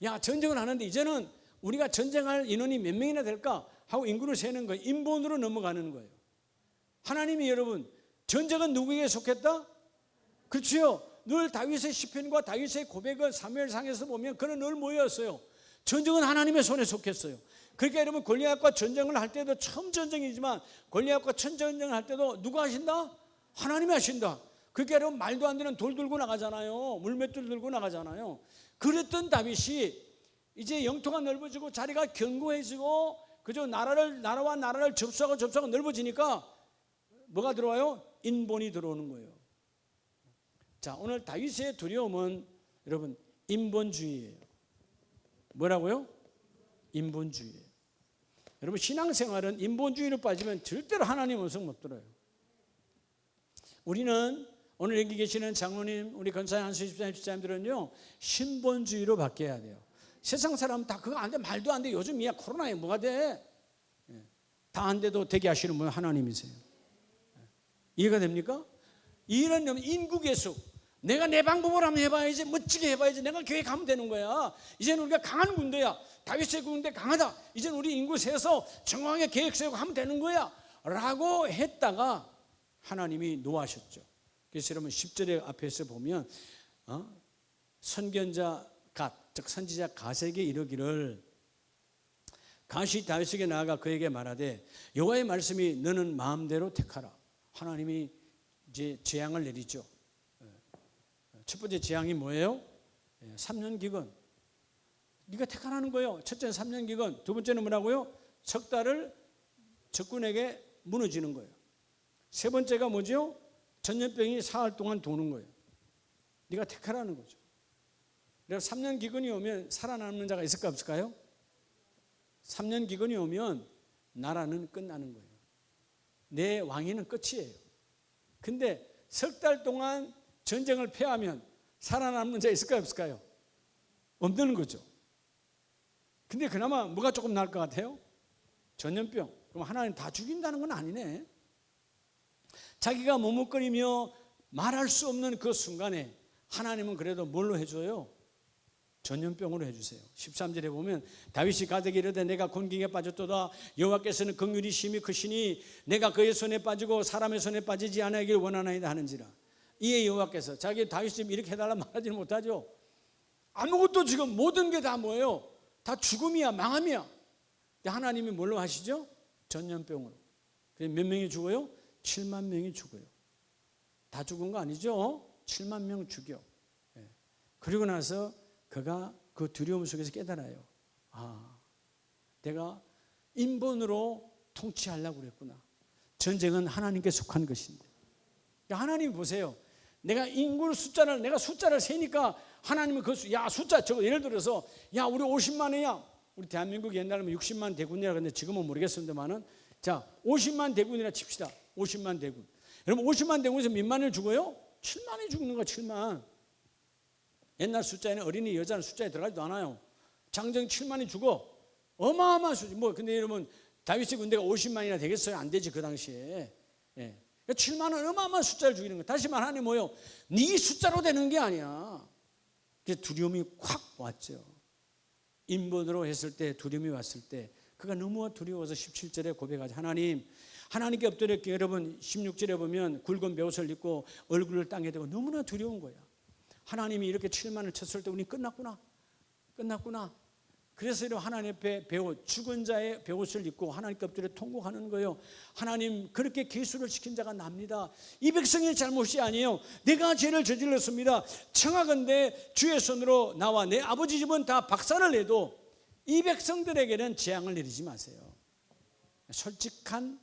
야 전쟁을 하는데 이제는 우리가 전쟁할 인원이 몇 명이나 될까 하고 인구를 세는 거예요. 인본으로 넘어가는 거예요. 하나님이 여러분 전쟁은 누구에게 속했다? 그렇죠. 늘 다윗의 시편과 다윗의 고백을 사무엘상에서 보면 그는 늘 뭐였어요? 전쟁은 하나님의 손에 속했어요. 그러니까 여러분 골리앗과 전쟁을 할 때도 처음 전쟁이지만 골리앗과 첫 전쟁을 할 때도 누가 하신다? 하나님이 하신다. 그러니까 여러분 말도 안 되는 돌 들고 나가잖아요. 물맷돌 들고 나가잖아요. 그랬던 다윗이 이제 영토가 넓어지고 자리가 견고해지고 그저 나라와 나라를 접수하고 넓어지니까 뭐가 들어와요? 인본이 들어오는 거예요. 자, 오늘 다윗의 두려움은 여러분 인본주의예요. 뭐라고요? 인본주의예요. 여러분 신앙생활은 인본주의로 빠지면 절대로 하나님 음성 못 들어요. 우리는 오늘 여기 계시는 장로님, 우리 권사님, 한수 집사님들은요 신본주의로 바뀌어야 돼요. 세상 사람은 다 그거 안 돼, 말도 안 돼. 요즘이야 코로나에 뭐가 돼? 다 안 돼도 되게 하시는 분은 하나님이세요. 이해가 됩니까? 이런 인구 계수. 내가 내 방법으로 한번 해봐야지, 멋지게 해봐야지. 내가 교회 가면 되는 거야. 이제는 우리가 강한 군대야. 다윗의 군대 강하다. 이제는 우리 인구 세서 정확하게 계획 세우고 하면 되는 거야 라고 했다가 하나님이 노하셨죠. 그래서 여러분 10절의 앞에서 보면 선견자 갓, 즉 선지자 갓에게 이르기를 갓이 다윗에게 나아가 그에게 말하되 여호와의 말씀이 너는 마음대로 택하라. 하나님이 이제 재앙을 내리죠. 첫 번째 재앙이 뭐예요? 3년 기근. 네가 택하라는 거예요. 첫째는 3년 기근. 두 번째는 뭐라고요? 석 달을 적군에게 무너지는 거예요. 세 번째가 뭐죠? 전염병이 사흘 동안 도는 거예요. 네가 택하라는 거죠. 그래서 3년 기근이 오면 살아남는 자가 있을까 없을까요? 3년 기근이 오면 나라는 끝나는 거예요. 내 왕위는 끝이에요. 근데 석 달 동안 전쟁을 패하면 살아남는 자 있을까요 없을까요? 없는 거죠. 근데 그나마 뭐가 조금 나을 것 같아요? 전염병. 그럼 하나님 다 죽인다는 건 아니네. 자기가 머뭇거리며 말할 수 없는 그 순간에 하나님은 그래도 뭘로 해줘요? 전염병으로 해주세요. 13절에 보면 다윗이 가드에게 이르되 내가 곤경에 빠졌도다. 여호와께서는 긍휼이 심히 크시니 내가 그의 손에 빠지고 사람의 손에 빠지지 않으길 원하나이다 하는지라. 이에 여호와께서 자기 다윗이 지금 이렇게 해달라 말하지는 못하죠. 아무것도 지금 모든 게 다 뭐예요? 다 죽음이야, 망함이야. 근데 하나님이 뭘로 하시죠? 전염병으로. 그래서 몇 명이 죽어요? 7만 명이 죽어요. 다 죽은 거 아니죠? 7만 명 죽여. 그리고 나서 그가 그 두려움 속에서 깨달아요. 아, 내가 인본으로 통치하려고 그랬구나. 전쟁은 하나님께 속한 것인데. 하나님 보세요. 내가 인구 숫자를 내가 숫자를 세니까 하나님은 그 숫자 저거 예를 들어서 우리 50만이야. 우리 대한민국 옛날에는 60만 대군이라 그랬는데 지금은 모르겠습니다만은 자 50만 대군이라 칩시다. 50만 대군. 여러분 50만 대군에서 몇 만을 죽어요? 7만이 죽는 거야. 7만. 옛날 숫자에는 어린이 여자는 숫자에 들어가지도 않아요. 장정 7만이 죽어. 어마어마한 숫자. 근데 여러분 다윗의 군대가 50만이나 되겠어요? 안 되지 그 당시에. 7만은 어마어마한 숫자를 죽이는 거예요. 다시 말하니 뭐예요? 네 숫자로 되는 게 아니야. 그래서 두려움이 확 왔죠. 인본으로 했을 때 두려움이 왔을 때 그가 너무 두려워서 17절에 고백하죠. 하나님께 엎드렸기에 여러분 16절에 보면 굵은 베옷을 입고 얼굴을 땅에 대고 너무나 두려운 거야. 하나님이 이렇게 7만을 쳤을 때 우리 끝났구나. 그래서 하나님 앞에 죽은 자의 베옷을 입고 하나님께 엎드려 통곡하는 거예요. 하나님 그렇게 계수를 시킨 자가 납니다. 이 백성의 잘못이 아니에요. 내가 죄를 저질렀습니다. 청하건대 주의 손으로 나와 내 아버지 집은 다 박살을 내도 이 백성들에게는 재앙을 내리지 마세요. 솔직한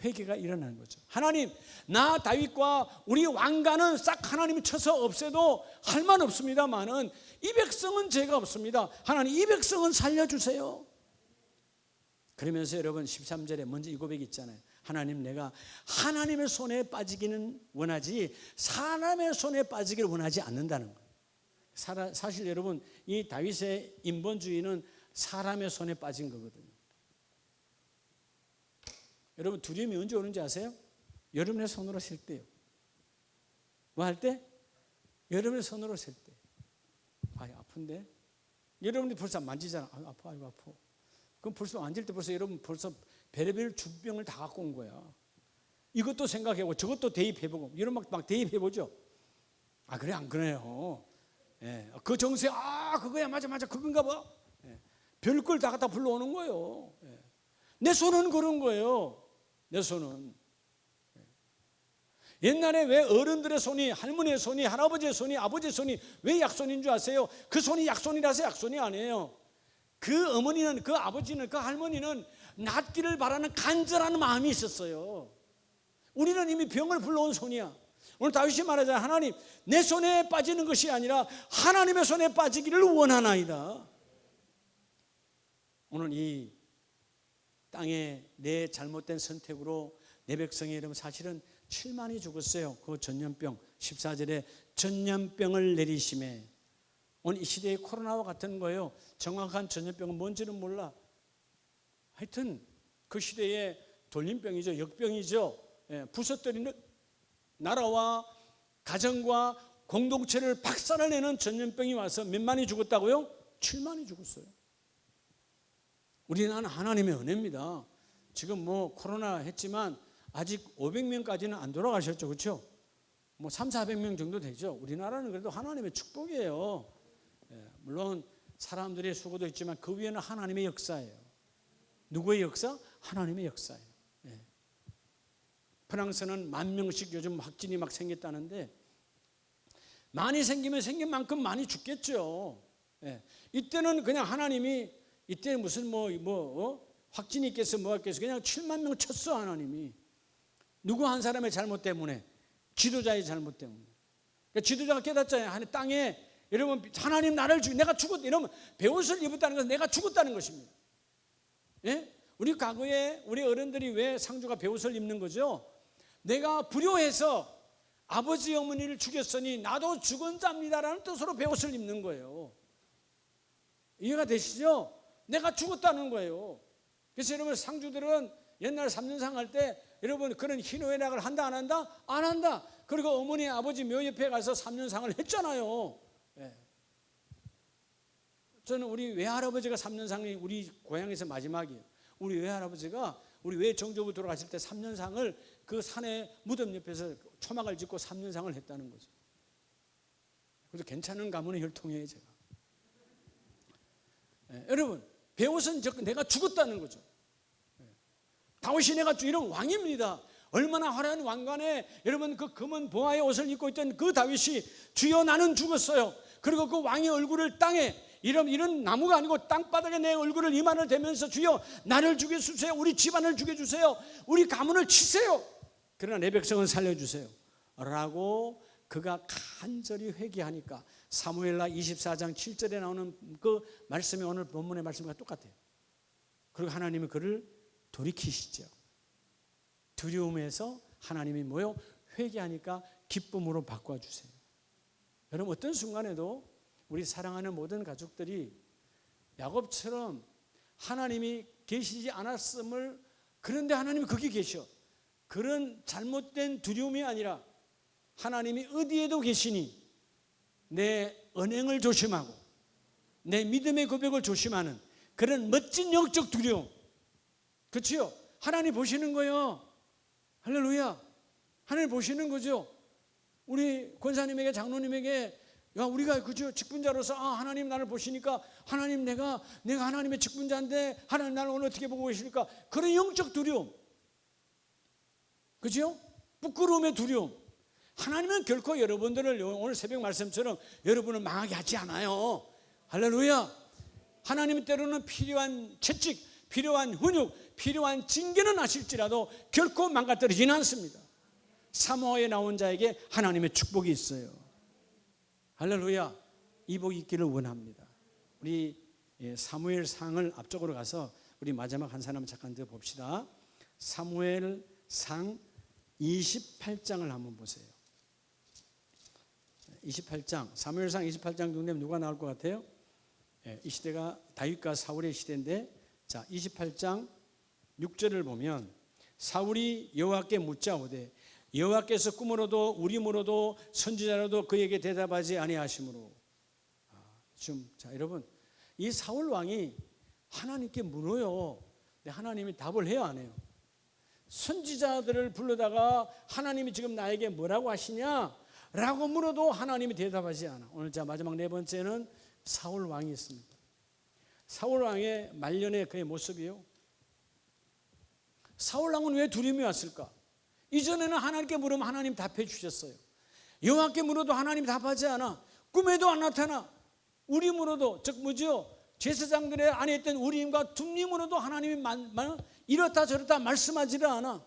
회개가 일어나는 거죠. 하나님, 나 다윗과 우리 왕가는 싹 하나님이 쳐서 없애도 할 만 없습니다만은 이 백성은 죄가 없습니다. 하나님, 이 백성은 살려주세요. 그러면서 여러분 13절에 먼저 이 고백이 있잖아요. 하나님, 내가 하나님의 손에 빠지기는 원하지 사람의 손에 빠지기를 원하지 않는다는 거예요. 사실 여러분, 이 다윗의 인본주의는 사람의 손에 빠진 거거든요. 여러분, 두려움이 언제 오는지 아세요? 여러분의 손으로 셀 때요. 뭐 할 때? 여러분의 손으로 셀 때. 아픈데? 여러분이 벌써 만지잖아. 아파, 아이고 아파. 그럼 벌써 만질 때 벌써 여러분 벌써 별의별 주병을 다 갖고 온 거야. 이것도 생각해보고 저것도 대입해보고 이런 막 대입해보죠. 그래 안 그래요? 예, 그 정세 그거야 맞아 그건가 봐. 예, 별걸 다 갖다 불러오는 거예요. 예. 내 손은 그런 거예요. 내 손은. 옛날에 왜 어른들의 손이, 할머니의 손이, 할아버지의 손이, 아버지의 손이 왜 약손인 줄 아세요? 그 손이 약손이라서 약손이 아니에요. 그 어머니는, 그 아버지는, 그 할머니는 낫기를 바라는 간절한 마음이 있었어요. 우리는 이미 병을 불러온 손이야. 오늘 다윗이 말하잖아요. 하나님, 내 손에 빠지는 것이 아니라 하나님의 손에 빠지기를 원하나이다. 오늘 이 땅에 내 잘못된 선택으로 내 백성이 여러분 사실은 7만이 죽었어요. 그 전염병, 14절에 전염병을 내리심에. 오늘 이 시대의 코로나와 같은 거예요. 정확한 전염병은 뭔지는 몰라. 하여튼 그 시대의 돌림병이죠. 역병이죠. 예, 부서뜨리는 나라와 가정과 공동체를 박살을 내는 전염병이 와서 몇 만이 죽었다고요? 7만이 죽었어요. 우리나라는 하나님의 은혜입니다. 지금 뭐 코로나 했지만 아직 500명까지는 안 돌아가셨죠. 그렇죠? 뭐 300~400명 정도 되죠. 우리나라는 그래도 하나님의 축복이에요. 예, 물론 사람들의 수고도 있지만 그 위에는 하나님의 역사예요. 누구의 역사? 하나님의 역사예요. 예. 프랑스는 10,000명씩 요즘 확진이 막 생겼다는데 많이 생기면 생긴 만큼 많이 죽겠죠. 예. 이때는 그냥 하나님이 이때 무슨 확진이 있겠어 뭐가 있겠어 그냥 7만 명 쳤어. 하나님이 누구 한 사람의 잘못 때문에, 지도자의 잘못 때문에. 그러니까 지도자가 깨닫잖아요. 땅에 여러분 하나님 나를 내가 죽었다 이러면 베옷을 입었다는 것은 내가 죽었다는 것입니다. 예? 우리 과거에 우리 어른들이 왜 상주가 베옷을 입는 거죠? 내가 불효해서 아버지 어머니를 죽였으니 나도 죽은 자입니다라는 뜻으로 베옷을 입는 거예요. 이해가 되시죠? 내가 죽었다는 거예요. 그래서 여러분 상주들은 옛날 3년상 할 때 여러분 그런 희노애락을 한다 안 한다? 안 한다. 그리고 어머니 아버지 묘 옆에 가서 3년상을 했잖아요. 예. 저는 우리 외할아버지가 3년상이 우리 고향에서 마지막이에요. 우리 외할아버지가 우리 외정조부 돌아가실 때 3년상을 그 산에 무덤 옆에서 초막을 짓고 3년상을 했다는 거죠. 그래서 괜찮은 가문의 혈통이에요 제가. 예. 여러분 베옷은 내가 죽었다는 거죠. 다윗이 내가 이런 왕입니다. 얼마나 화려한 왕관에 여러분 그 검은 보화의 옷을 입고 있던 그 다윗이 주여 나는 죽었어요. 그리고 그 왕의 얼굴을 땅에 이런 나무가 아니고 땅바닥에 내 얼굴을 이만을 대면서 주여 나를 죽여주세요. 우리 집안을 죽여주세요. 우리 가문을 치세요. 그러나 내 백성은 살려주세요 라고 그가 간절히 회개하니까 사무엘하 24장 7절에 나오는 그 말씀이 오늘 본문의 말씀과 똑같아요. 그리고 하나님은 그를 돌이키시죠. 두려움에서 하나님이 뭐요? 회개하니까 기쁨으로 바꿔주세요. 여러분 어떤 순간에도 우리 사랑하는 모든 가족들이 야곱처럼 하나님이 계시지 않았음을 그런데 하나님이 거기 계셔. 그런 잘못된 두려움이 아니라 하나님이 어디에도 계시니 내 언행을 조심하고 내 믿음의 고백을 조심하는 그런 멋진 영적 두려움. 그렇죠? 하나님 보시는 거예요. 할렐루야. 하나님 보시는 거죠. 우리 권사님에게 장로님에게 우리가 그죠 직분자로서 하나님 나를 보시니까 하나님 내가 하나님의 직분자인데 하나님 나를 오늘 어떻게 보고 계실까? 그런 영적 두려움. 그죠? 부끄러움의 두려움. 하나님은 결코 여러분들을 오늘 새벽 말씀처럼 여러분을 망하게 하지 않아요. 할렐루야. 하나님은 때로는 필요한 채찍, 필요한 훈육, 필요한 징계는 하실지라도 결코 망가뜨리지는 않습니다. 사모하에 나온 자에게 하나님의 축복이 있어요. 할렐루야. 이 복이 있기를 원합니다. 우리 사무엘상을 앞쪽으로 가서 우리 마지막 한 사람 잠깐 더 봅시다. 사무엘 상 28장을 한번 보세요. 28장, 사무엘상 28장 정도 되면 누가 나올 것 같아요? 이 시대가 다윗과 사울의 시대인데, 자 28장 6절을 보면 사울이 여호와께 묻자오되 여호와께서 꿈으로도 우림으로도 선지자로도 그에게 대답하지 아니하시므로. 지금 자 여러분, 이 사울 왕이 하나님께 물어요. 근데 하나님이 답을 해요, 안 해요? 선지자들을 불러다가 하나님이 지금 나에게 뭐라고 하시냐? 라고 물어도 하나님이 대답하지 않아. 오늘 자 마지막 네 번째는 사울 왕이 있습니다. 사울 왕의 말년의 그의 모습이요. 사울 왕은 왜 두려움이 왔을까? 이전에는 하나님께 물으면 하나님 답해 주셨어요. 여호와께 물어도 하나님 답하지 않아. 꿈에도 안 나타나. 우림으로도, 즉 뭐죠? 제사장들의 안에 있던 우림과 둠림으로도 하나님이 이렇다 저렇다 말씀하지를 않아.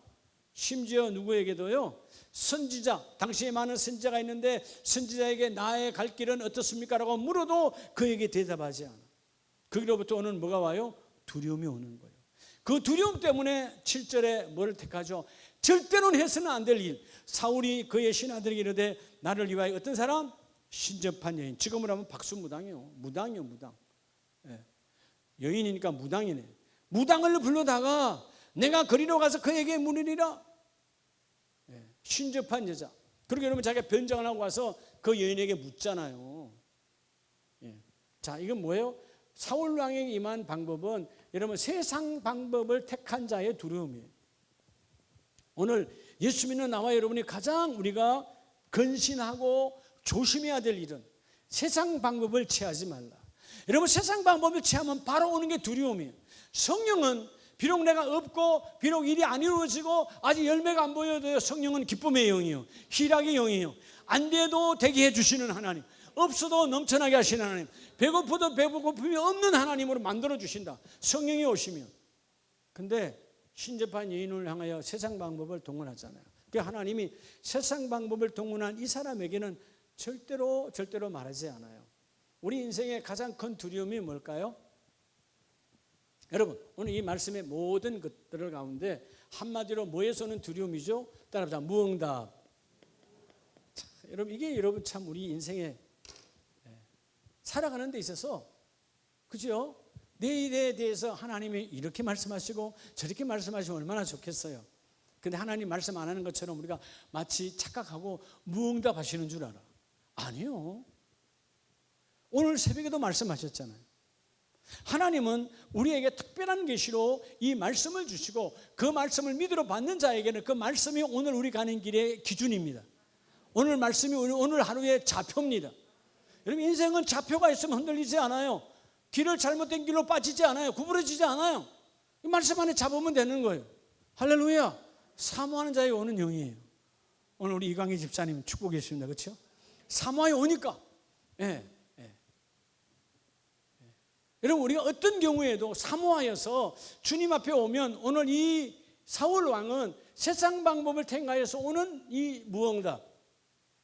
심지어 누구에게도요, 선지자, 당시에 많은 선지자가 있는데 선지자에게 나의 갈 길은 어떻습니까? 라고 물어도 그에게 대답하지 않아. 거기로부터 오는 뭐가 와요? 두려움이 오는 거예요. 그 두려움 때문에 7절에 뭐를 택하죠? 절대로는 해서는 안 될 일. 사울이 그의 신하들에게 이르되 나를 위하여 어떤 사람? 신접한 여인. 지금으로 하면 박수무당이요. 무당이요, 무당. 여인이니까 무당이네. 무당을 불러다가 내가 거리로 가서 그에게 물으리라. 신접한 여자. 그러게 여러분 자기가 변장을 하고 와서 그 여인에게 묻잖아요. 자, 이건 뭐예요? 사울 왕에게 임한 방법은 여러분 세상 방법을 택한 자의 두려움이에요. 오늘 예수 믿는 나와 여러분이 가장 우리가 근신하고 조심해야 될 일은 세상 방법을 취하지 말라. 여러분 세상 방법을 취하면 바로 오는 게 두려움이에요. 성령은 비록 내가 없고 비록 일이 안 이루어지고 아직 열매가 안 보여도 성령은 기쁨의 영이요, 희락의 영이요, 안 돼도 되게 해주시는 하나님, 없어도 넘쳐나게 하시는 하나님, 배고프도 배고픔이 없는 하나님으로 만들어 주신다, 성령이 오시면. 근데 신접한 여인을 향하여 세상 방법을 동원하잖아요. 그러니까 하나님이 세상 방법을 동원한 이 사람에게는 절대로 말하지 않아요. 우리 인생의 가장 큰 두려움이 뭘까요? 여러분 오늘 이 말씀의 모든 것들 가운데 한마디로 뭐에서는 두려움이죠? 따라합시다. 무응답. 자, 여러분 이게 여러분 참 우리 인생에 살아가는 데 있어서 그죠? 내일에 대해서 하나님이 이렇게 말씀하시고 저렇게 말씀하시면 얼마나 좋겠어요. 근데 하나님 말씀 안 하는 것처럼 우리가 마치 착각하고 무응답 하시는 줄 알아. 아니요. 오늘 새벽에도 말씀하셨잖아요. 하나님은 우리에게 특별한 계시로 이 말씀을 주시고 그 말씀을 믿으러 받는 자에게는 그 말씀이 오늘 우리 가는 길의 기준입니다. 오늘 말씀이 오늘 하루의 좌표입니다. 여러분 인생은 좌표가 있으면 흔들리지 않아요. 길을 잘못된 길로 빠지지 않아요. 구부러지지 않아요. 이 말씀 안에 잡으면 되는 거예요. 할렐루야. 사모하는 자에 오는 영이에요. 오늘 우리 이광희 집사님 축복했습니다. 그렇죠? 사모하에 오니까 여러분 우리가 어떤 경우에도 사모하여서 주님 앞에 오면 오늘 이 사울 왕은 세상 방법을 택하여서 오는 이 무응답,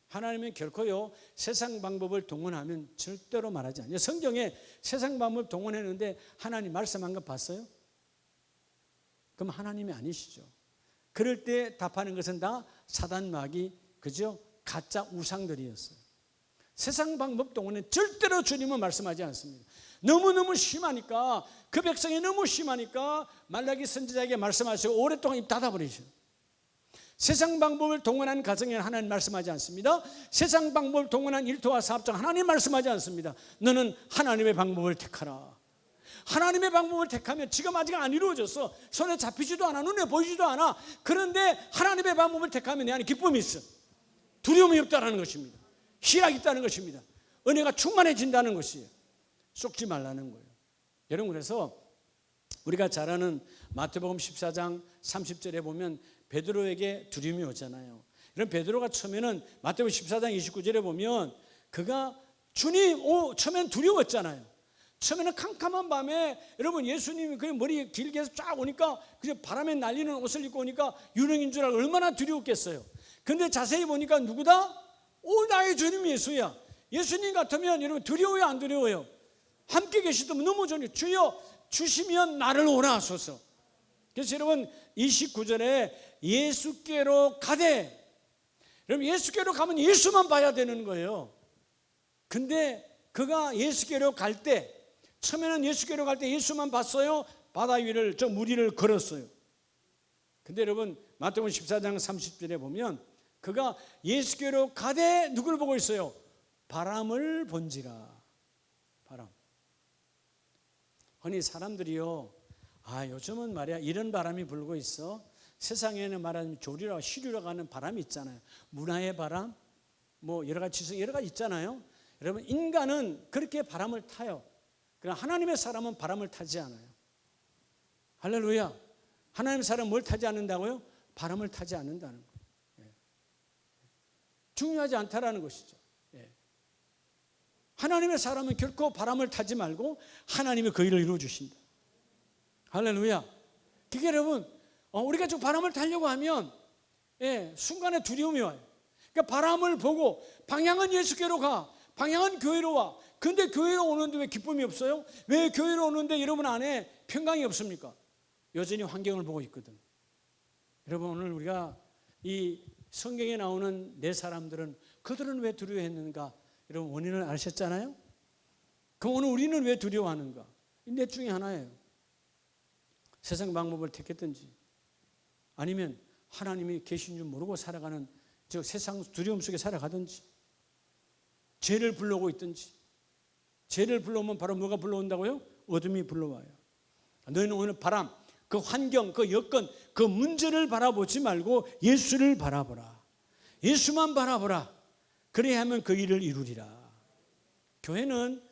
하나님은 결코요 세상 방법을 동원하면 절대로 말하지 않아요. 성경에 세상 방법을 동원했는데 하나님 말씀한 거 봤어요? 그럼 하나님이 아니시죠. 그럴 때 답하는 것은 다 사단 마귀, 그죠? 가짜 우상들이었어요. 세상 방법 동원에 절대로 주님은 말씀하지 않습니다. 너무너무 심하니까, 그 백성이 너무 심하니까 말라기 선지자에게 말씀하시고 오랫동안 입 닫아버리죠. 세상 방법을 동원한 가정에 하나님 말씀하지 않습니다. 세상 방법을 동원한 일터와 사업장 하나님 말씀하지 않습니다. 너는 하나님의 방법을 택하라. 하나님의 방법을 택하면 지금 아직 안 이루어졌어. 손에 잡히지도 않아. 눈에 보이지도 않아. 그런데 하나님의 방법을 택하면 내 안에 기쁨이 있어. 두려움이 없다는 것입니다. 희락이 있다는 것입니다. 은혜가 충만해진다는 것이에요. 속지 말라는 거예요. 여러분 그래서 우리가 잘 아는 마태복음 14장 30절에 보면 베드로에게 두려움이 오잖아요. 이런 베드로가 처음에는 마태복음 14장 29절에 보면 그가 주님 처음에는 두려웠잖아요. 처음에는 캄캄한 밤에 여러분 예수님이 그 머리 길게 해서 쫙 오니까 그냥 바람에 날리는 옷을 입고 오니까 유령인 줄 알고 얼마나 두려웠겠어요. 근데 자세히 보니까 누구다? 나의 주님 예수야. 예수님 같으면 여러분 두려워요 안 두려워요? 함께 계시다면 너무 좋네요. 주여 주시면 나를 오라 하소서. 그래서 여러분 29절에 예수께로 가되. 여러분 예수께로 가면 예수만 봐야 되는 거예요. 근데 그가 예수께로 갈 때, 처음에는 예수께로 갈 때 예수만 봤어요. 바다 위를, 저 물 위를 걸었어요. 근데 여러분 마태복음 14장 30절에 보면 그가 예수께로 가되 누구를 보고 있어요? 바람을 본지라. 바람. 흔히 사람들이요, 요즘은 말이야 이런 바람이 불고 있어. 세상에는 말하자면 조류라 시류라고 하는 바람이 있잖아요. 문화의 바람, 뭐 여러 가지 있잖아요. 여러분 인간은 그렇게 바람을 타요. 그러나 하나님의 사람은 바람을 타지 않아요. 할렐루야. 하나님의 사람은 뭘 타지 않는다고요? 바람을 타지 않는다는 거예요. 중요하지 않다라는 것이죠. 하나님의 사람은 결코 바람을 타지 말고 하나님이 그 일을 이루어 주신다. 할렐루야. 그게 여러분 우리가 좀 바람을 타려고 하면 순간에 두려움이 와요. 그러니까 바람을 보고 방향은 예수께로 가, 방향은 교회로 와. 근데 교회로 오는데 왜 기쁨이 없어요? 왜 교회로 오는데 여러분 안에 평강이 없습니까? 여전히 환경을 보고 있거든. 여러분 오늘 우리가 이 성경에 나오는 네 사람들은 그들은 왜 두려워했는가? 여러분 원인을 아셨잖아요? 그럼 오늘 우리는 왜 두려워하는가? 이 넷 중에 하나예요. 세상 방법을 택했든지 아니면 하나님이 계신 줄 모르고 살아가는 저 세상 두려움 속에 살아가든지 죄를 불러오고 있든지. 죄를 불러오면 바로 뭐가 불러온다고요? 어둠이 불러와요. 너희는 오늘 바람, 그 환경, 그 여건, 그 문제를 바라보지 말고 예수를 바라보라. 예수만 바라보라. 그래야 하면 그 일을 이루리라. 교회는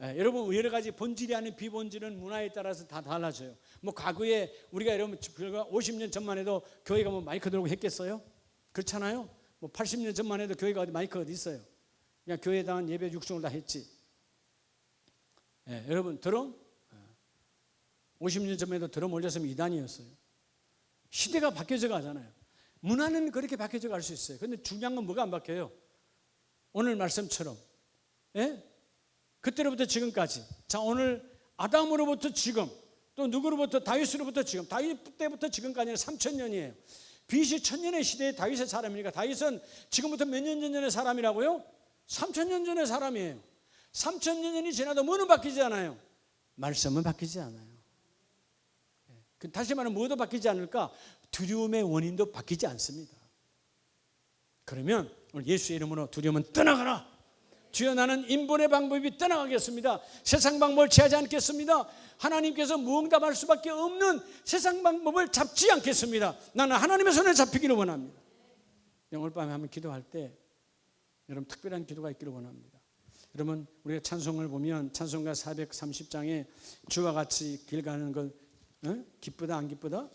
여러분 여러 가지 본질이 아닌 비본질은 문화에 따라서 다 달라져요. 뭐 과거에 우리가 여러분 50년 전만 해도 교회가 뭐 마이크 들고 했겠어요? 그렇잖아요. 뭐 80년 전만 해도 교회가 마이크 어디 있어요? 그냥 교회에 대한 예배 육성을 다 했지. 여러분 드럼 50년 전에도 드럼 올렸으면 이단이었어요. 시대가 바뀌어져 가잖아요. 문화는 그렇게 바뀌어져 갈 수 있어요. 그런데 중요한 건 뭐가 안 바뀌어요? 오늘 말씀처럼 그때로부터 지금까지. 자, 오늘 아담으로부터 지금, 또 누구로부터? 다윗으로부터 지금. 다윗 때부터 지금까지는 3000년이에요 BC 1000년의 시대에 다윗의 사람이니까 다윗은 지금부터 몇 년 전의 사람이라고요? 3000년 전의 사람이에요. 3000년이 지나도 뭐는 바뀌지 않아요? 말씀은 바뀌지 않아요. 다시 말하면 뭐도 바뀌지 않을까? 두려움의 원인도 바뀌지 않습니다. 그러면 오늘 예수의 이름으로 두려움은 떠나가라. 주여 나는 인본의 방법이 떠나가겠습니다. 세상 방법을 취하지 않겠습니다. 하나님께서 무응답할 수밖에 없는 세상 방법을 잡지 않겠습니다. 나는 하나님의 손에 잡히기를 원합니다. 오늘 밤에 한번 기도할 때 여러분 특별한 기도가 있기를 원합니다. 여러분 우리가 찬송을 보면 찬송가 430장에 주와 같이 길 가는 것 기쁘다 안 기쁘다?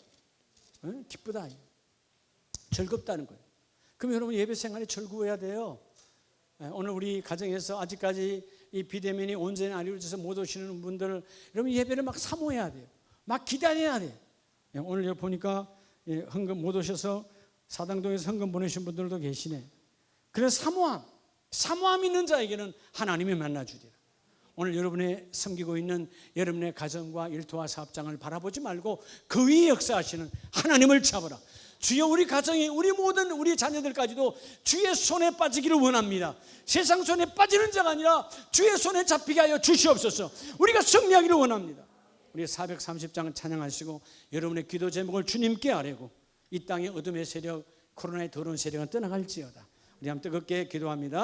기쁘다. 즐겁다는 거예요. 그럼 여러분 예배 생활이 즐거워야 돼요. 오늘 우리 가정에서 아직까지 이 비대면이 온전히 안 이루어져서 못 오시는 분들 여러분 예배를 막 사모해야 돼요. 막 기다려야 돼요. 오늘 여기 보니까 헌금 못 오셔서 사당동에서 헌금 보내신 분들도 계시네. 그래서 사모함 있는 자에게는 하나님이 만나주리라. 오늘 여러분의 섬기고 있는 여러분의 가정과 일터와 사업장을 바라보지 말고 그 위에 역사하시는 하나님을 잡으라. 주여 우리 가정이 우리 모든 우리 자녀들까지도 주의 손에 빠지기를 원합니다. 세상 손에 빠지는 자가 아니라 주의 손에 잡히게 하여 주시옵소서. 우리가 승리하기를 원합니다. 우리 430장을 찬양하시고 여러분의 기도 제목을 주님께 아뢰고 이 땅의 어둠의 세력 코로나의 더러운 세력은 떠나갈지어다. 우리 함께 뜨겁게 기도합니다.